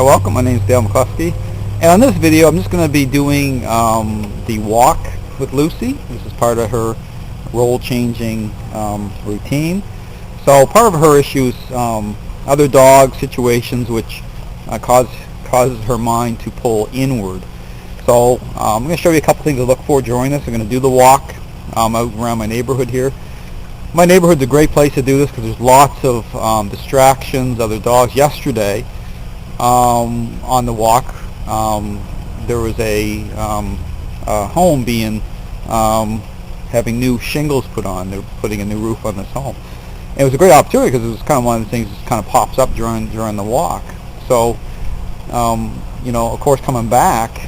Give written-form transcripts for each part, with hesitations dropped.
Hi, welcome. My name is Dale McCluskey, and on this video I'm just going to be doing the walk with Lucy. This is part of her role changing routine. So part of her issues, other dog situations which causes her mind to pull inward. So I'm going to show you a couple things to look for during this. I'm going to do the walk out around my neighborhood here. My neighborhood's a great place to do this because there's lots of distractions, other dogs. Yesterday, on the walk, there was a home being having new shingles put on. They're putting a new roof on this home. And it was a great opportunity because it was kind of one of the things that kind of pops up during the walk. So, of course, coming back,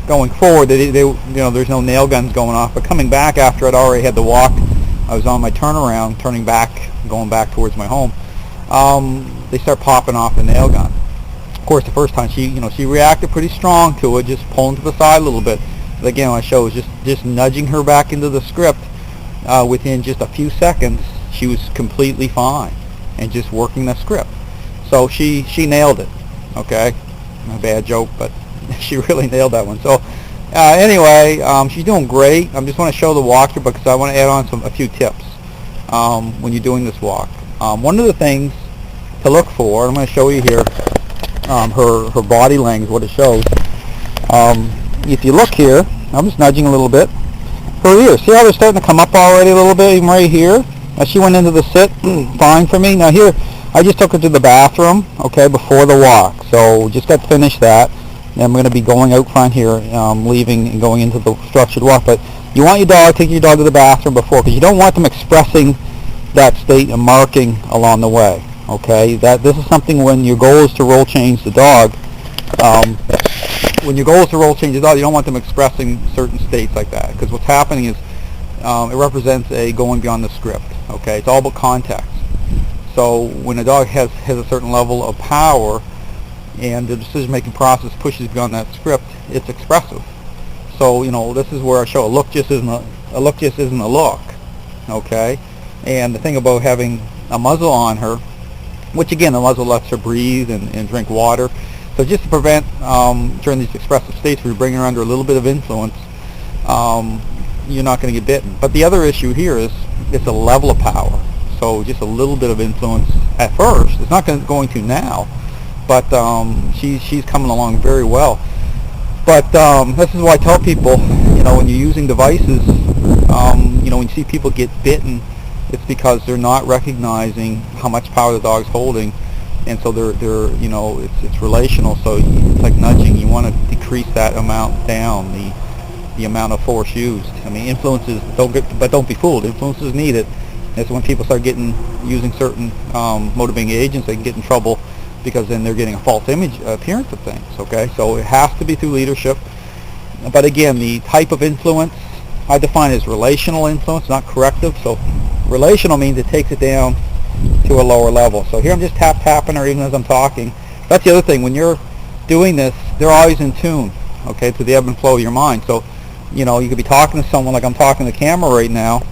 going forward, there's no nail guns going off. But coming back after I'd already had the walk, I was on my turnaround, turning back, going back towards my home. They start popping off the nail gun. Of course, the first time she reacted pretty strong to it, just pulling to the side a little bit. But again, what I show is just nudging her back into the script. Within just a few seconds, she was completely fine and just working the script. So she nailed it. Okay, a bad joke, but she really nailed that one. So anyway, she's doing great. I just want to show the walk here because I want to add on a few tips when you're doing this walk. One of the things to look for, I'm going to show you here her body language, what it shows. If you look here, I'm just nudging a little bit. Her ears, see how they're starting to come up already a little bit, even right here? Now she went into the sit, fine for me. Now here, I just took her to the bathroom, okay, before the walk. So just got to finish that. And I'm going to be going out front here, leaving and going into the structured walk. But you want taking your dog to the bathroom before, because you don't want them expressing that state and marking along the way. Okay, this is something when your goal is to role change the dog. When your goal is to role change the dog, you don't want them expressing certain states like that, because what's happening is it represents a going beyond the script. Okay, it's all about context. So when a dog has a certain level of power and the decision-making process pushes beyond that script, it's expressive. So this is where I show a look just isn't a look. Okay, and the thing about having a muzzle on her, which again the muzzle lets her breathe and drink water. So just to prevent during these expressive states where you're bringing her under a little bit of influence, you're not going to get bitten. But the other issue here is it's a level of power. So just a little bit of influence at first. It's not going to now. But she's coming along very well. But this is why I tell people, when you're using devices, when you see people get bitten, it's because they're not recognizing how much power the dog's holding, and so they're it's relational. So it's like nudging. You want to decrease that amount down, the amount of force used. I mean, influences don't be fooled. Influence is needed. It's when people start using certain motivating agents, they can get in trouble, because then they're getting a false appearance of things. Okay, so it has to be through leadership. But again, the type of influence I define as relational influence, not corrective. So relational means it takes it down to a lower level. So here I'm just tapping her even as I'm talking. That's the other thing. When you're doing this, they're always in tune, okay, to the ebb and flow of your mind. So you could be talking to someone like I'm talking to the camera right now,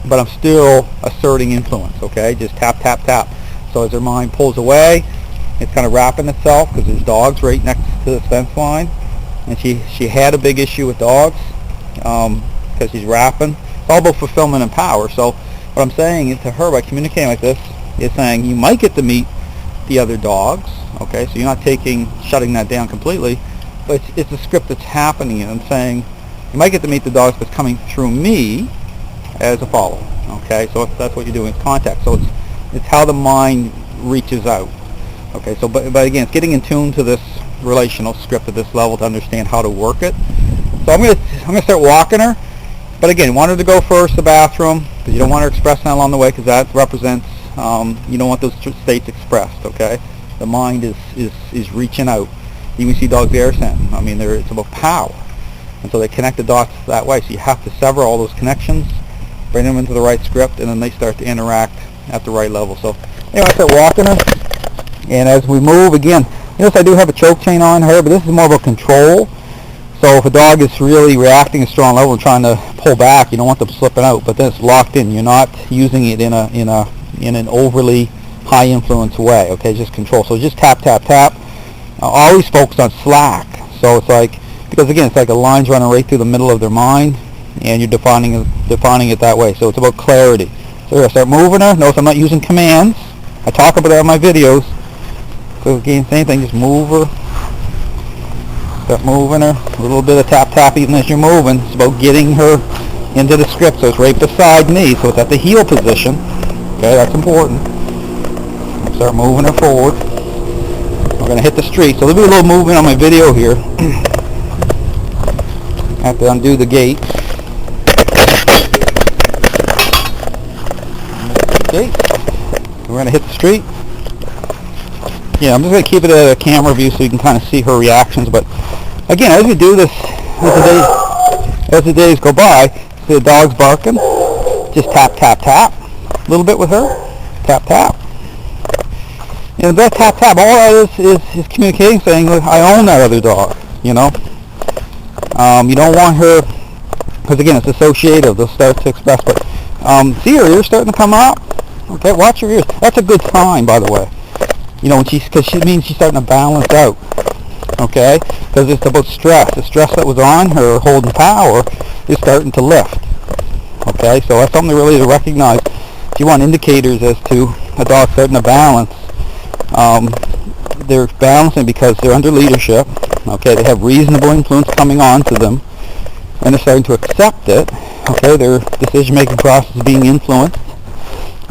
but I'm still asserting influence. Okay, just tap, tap, tap. So as their mind pulls away, it's kind of wrapping itself because there's dogs right next to the fence line, and she had a big issue with dogs because she's wrapping. It's all about fulfillment and power. So what I'm saying to her by communicating like this is saying you might get to meet the other dogs. Okay, so you're not shutting that down completely, but it's a script that's happening, and I'm saying you might get to meet the dogs, but it's coming through me as a follower. Okay, so that's what you're doing. It's contact. So it's how the mind reaches out. Okay, so but again, it's getting in tune to this relational script at this level to understand how to work it. So I'm gonna start walking her, but again, want her to go first the bathroom, because you don't want her expressing that along the way, because that represents you don't want those states expressed. Okay, the mind is reaching out. You can see dogs air scenting. I mean, it's about power, and so they connect the dots that way. So you have to sever all those connections, bring them into the right script, and then they start to interact at the right level. So anyway, I start walking her. And as we move, again, notice I do have a choke chain on her, but this is more of a control. So if a dog is really reacting at a strong level and trying to pull back, you don't want them slipping out, but then it's locked in. You're not using it in an overly high influence way. Okay, just control. So just tap, tap, tap. always focus on slack. So it's like, because again, it's like a line's running right through the middle of their mind, and you're defining it that way. So it's about clarity. So here, I start moving her. Notice I'm not using commands. I talk about that in my videos. So again, same thing, just move her. Start moving her. A little bit of tap even as you're moving. It's about getting her into the script. So it's right beside me. So it's at the heel position. Okay, that's important. Start moving her forward. We're going to hit the street. So there'll be a little movement on my video here. I have to undo the gate. We're going to hit the street. Yeah, I'm just going to keep it at a camera view so you can kind of see her reactions. But again, as we do this, as the days go by, see the dog's barking. Just tap, tap, tap. A little bit with her. Tap, tap. And that tap, tap, all that is communicating, saying, look, I own that other dog, you know. You don't want her, because again, it's associative. They'll start to express, but see her ears starting to come up. Okay, watch her ears. That's a good sign, by the way. You know, because she means she's starting to balance out. Okay, because it's about stress. The stress that was on her holding power is starting to lift. Okay, so that's something really to recognize. If you want indicators as to a dog starting to balance, they're balancing because they're under leadership. Okay, they have reasonable influence coming on to them, and they're starting to accept it. Okay, their decision-making process is being influenced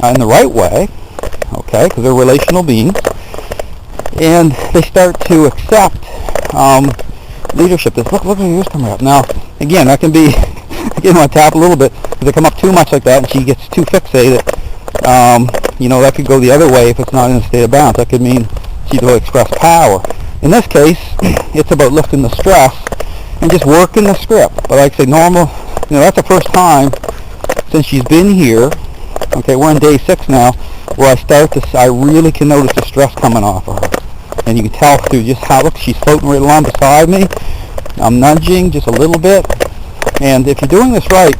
in the right way. Okay, because they're relational beings, and they start to accept leadership. This look at yours coming up. Now, again, that can be again, I tap a little bit. If they come up too much like that, and she gets too fixated, you know, that could go the other way if it's not in a state of balance. That could mean she will express power. In this case, it's about lifting the stress and just working the script. But like I say, normal, you know, that's the first time since she's been here. Okay, we're on day 6 now, where I really can notice the stress coming off of her. And you can tell through just how, look, she's floating right along beside me. I'm nudging just a little bit. And if you're doing this right,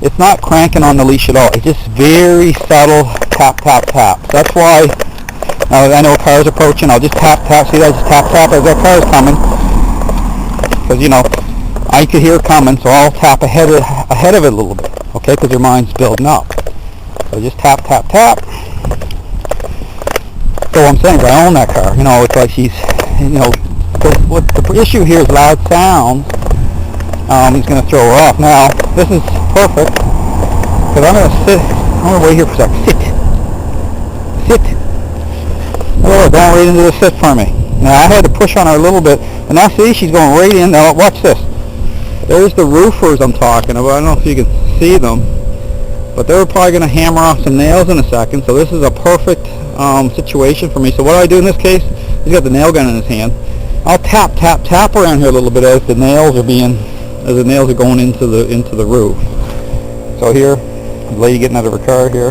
it's not cranking on the leash at all. It's just very subtle tap, tap, tap. That's why, I know a car's approaching, I'll just tap, tap. See that? Just tap, tap as that car's coming. Because, you know, I could hear it coming, so I'll tap ahead of it a little bit. Okay, because your mind's building up. So just tap, tap, tap. So what I'm saying is I own that car. You know, it's like she's, you know, what the issue here is loud sounds. He's going to throw her off. Now, this is perfect, because I'm going to sit, I'm going to wait here for a second. Sit. Oh, down right into the sit for me. Now, I had to push on her a little bit, and now see, she's going right in. Now, watch this. There's the roofers I'm talking about. I don't know if you can see them, but they're probably going to hammer off some nails in a second, so this is a perfect situation for me. So what do I do in this case? He's got the nail gun in his hand. I'll tap, tap, tap around here a little bit as the nails are going into the roof. So here, the lady getting out of her car here.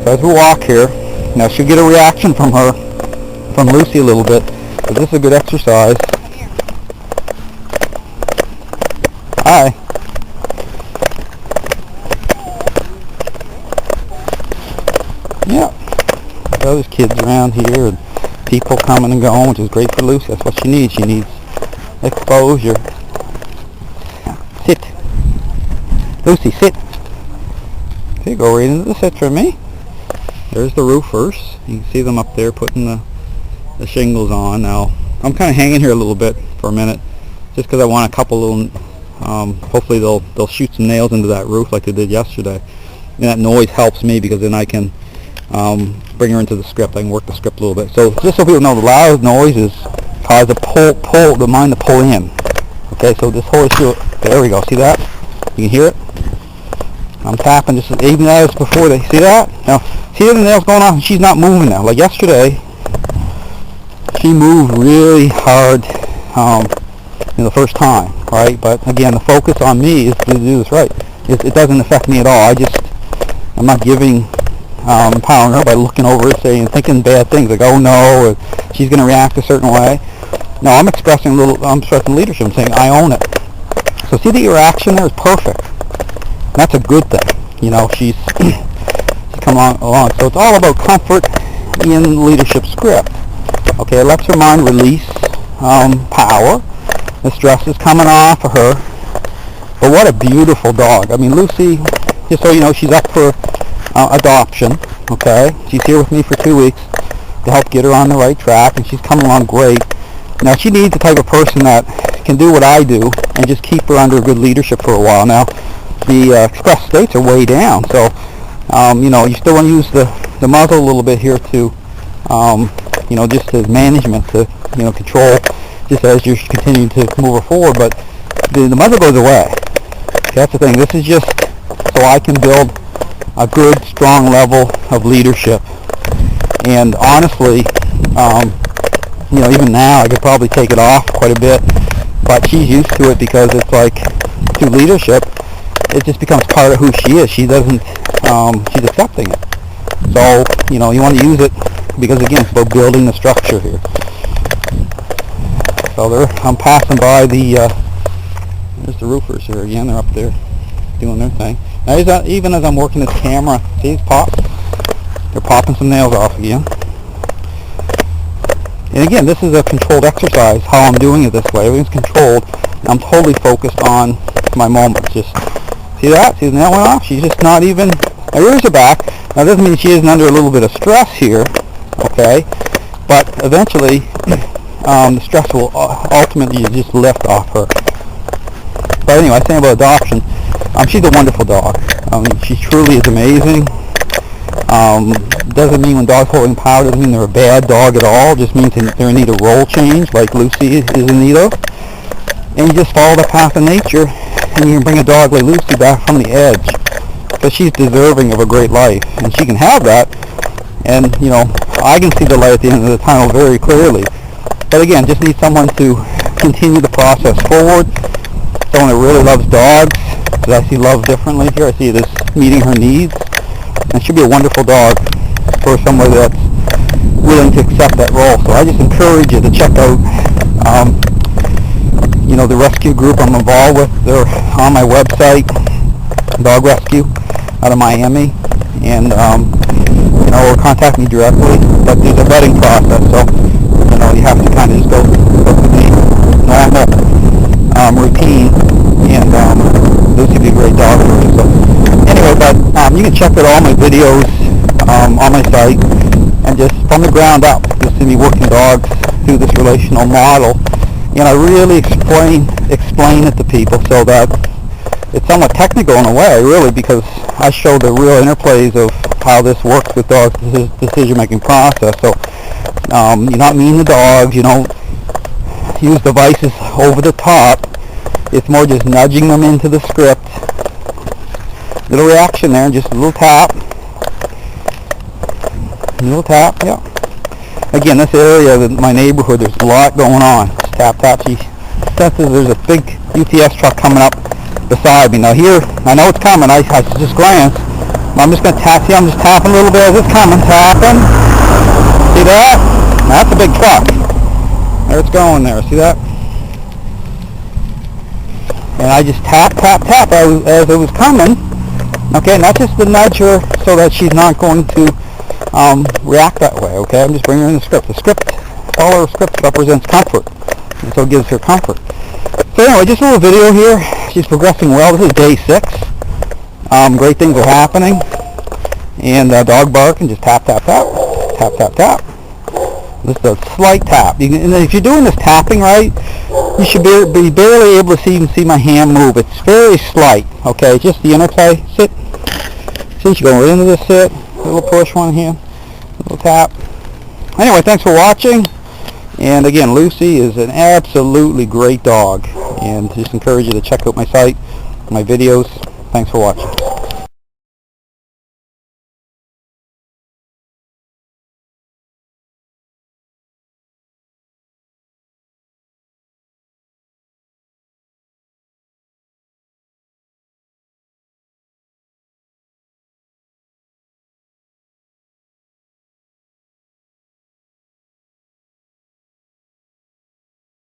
So as we walk here, now she'll get a reaction from Luci a little bit, but this is a good exercise. Hi. Yeah. Well, there's kids around here and people coming and going, which is great for Luci. That's what she needs. She needs exposure. Sit. Luci, sit. Okay, go right into the sit for me. There's the roofers. You can see them up there putting the shingles on. Now, I'm kind of hanging here a little bit for a minute, just because I want a couple little, hopefully they'll shoot some nails into that roof like they did yesterday. And that noise helps me, because then I can bring her into the script. I can work the script a little bit. So just so people know, the loud noises cause the mind to pull in. Okay, so this whole issue, there we go. See that? You can hear it? I'm tapping just even as before. They see that? Now, see the nails going off, and she's not moving now. Like yesterday, she moved really hard the first time, right? But again, the focus on me is to do this right. It doesn't affect me at all. I'm not giving empowering her by looking over her, thinking bad things like, oh no, or she's going to react a certain way. No, I'm expressing leadership. I'm saying I own it. So see the reaction there is perfect. That's a good thing. You know, she's come along. So it's all about comfort in leadership script. Okay, it lets her mind release power. The stress is coming off of her. But what a beautiful dog. I mean, Luci, just so you know, she's up for adoption. Okay, she's here with me for 2 weeks to help get her on the right track, and she's coming along great. Now, she needs the type of person that can do what I do and just keep her under good leadership for a while. Now, the express states are way down, so you know, you still want to use the muzzle a little bit here to you know, just as management to, you know, control just as you continue to move her forward. But the muzzle goes away. That's the thing. This is just so I can build a good, strong level of leadership. And honestly, you know, even now I could probably take it off quite a bit, but she's used to it because it's like, through leadership, it just becomes part of who she is. She doesn't, she's accepting it. So, you know, you want to use it because, again, it's about building the structure here. So I'm passing by there's the roofers here again. They're up there doing their thing. Now, even as I'm working this camera, see these pops? They're popping some nails off again. And again, this is a controlled exercise, how I'm doing it this way. Everything's controlled. I'm totally focused on my moments. Just see that? See the nail went off? She's just not even, her ears are back. Now, that doesn't mean she isn't under a little bit of stress here, okay? But eventually, the stress will ultimately just lift off her. But anyway, I was saying about adoption. She's a wonderful dog. She truly is amazing. Doesn't mean when dogs holding power doesn't mean they're a bad dog at all. It just means they're in need of role change, like Luci is in need of. And you just follow the path of nature, and you can bring a dog like Luci back from the edge, because she's deserving of a great life, and she can have that. And you know, I can see the light at the end of the tunnel very clearly. But again, just need someone to continue the process forward. Someone that really loves dogs, because I see love differently here. I see this meeting her needs. And it should be a wonderful dog for somebody that's willing to accept that role. So I just encourage you to check out, you know, the rescue group I'm involved with. They're on my website, Dog Rescue, out of Miami. And, you know, or contact me directly. But there's a vetting process, so, you know, you have to kind of just go through the normal routine. And Luci would be a great dog for you. So anyway, but you can check out all my videos on my site, and just from the ground up, you'll see me working dogs through this relational model. And I really explain it to people so that it's somewhat technical in a way, really, because I show the real interplays of how this works with dogs' decision-making process. So you're not mean to dogs. You don't use devices over the top. It's more just nudging them into the script. Little reaction there, just a little tap. A little tap, yeah. Again, this area, my neighborhood, there's a lot going on. Just tap, tap. She senses there's a big UPS truck coming up beside me. Now here, I know it's coming. I just glance. I'm just going to tap. See, I'm just tapping a little bit as it's coming. Tapping. See that? Now, that's a big truck. There it's going there. See that? And I just tap, tap, tap as it was coming. Okay, and that's just to nudge her so that she's not going to react that way. Okay, I'm just bringing her in the script. The script, all her script represents comfort, and so it gives her comfort. So anyway, just a little video here. She's progressing well. This is day 6. Great things are happening. And dog bark, and just tap, tap, tap, tap, tap, tap. Just a slight tap. And if you're doing this tapping right, you should be barely able to even see my hand move. It's very slight. Okay, just the interplay. Sit. See, she's going right into the sit. A little push one here. A little tap. Anyway, thanks for watching. And again, Luci is an absolutely great dog. And just encourage you to check out my site, my videos. Thanks for watching.